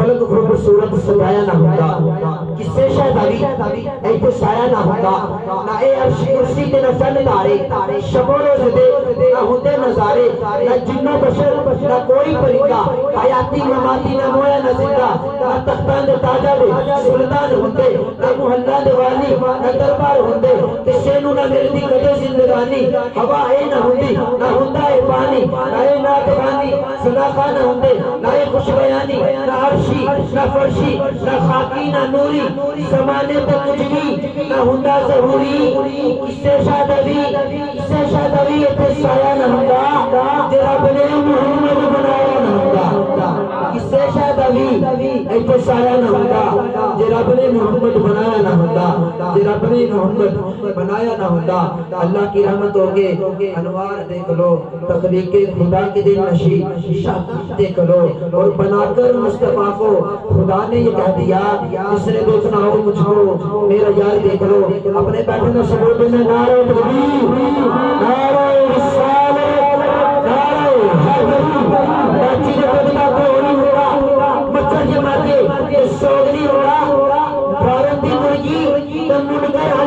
فلک خوبصورت سجایا نہ ہوتا کسے شاید علی ایتھے سایہ نہ ہوتا نہ اے عرش کرسی تے نہ چند تارے شب و روز دے نہ ہوتے نظارے نہ جن و بشر نہ کوئی پرندہ حیاتی مماتی نہ مویا نہ زندہ نہ تختان دے تاجہ دے سلطان ہوتے نہ محلہ دے والی نہ دربار ہوتے کسے نو نہ ملتی کدے زندگانی ہوا اے نہ ہوتی نہ ہوتا اے پانی نہ اے ناتبانی صداقہ نہ ہوتے نہ اے خوش بیانی نہ عرشی نہ فرشی نہ خاکی نہ نوری زمانے پہ کچھ بھی نہ ہوتا ظہوری کسے شادوی اتنے سایہ نہ ہوتا جو رب نے محمد بنایا نہ ہوتا کسے شادوی اتنے سایہ نہ ہوتا جو رب نے محمد بنایا نہ ہوتا جو رب نے محمد بنایا نہ ہوتا اللہ کی رحمت ہوگے انوار دیکھ لو تخلیق خدا کے دل نشی شاکر دیکھ لو اور بنا کر مصطفیٰ کو خدا نے یہ کہہ دیا جس نے دیکھنا ہو مجھ کو میرا یار دیکھ لو اپنے بیٹھنے سبوت میں نعرہ تکبیر نعرہ رسالت نعرہ حیدری باچی نے بدلا کوئی ہوا مچھر جمع کے سوگنی ہوا بھارت دی مرگی تم مڑ گئے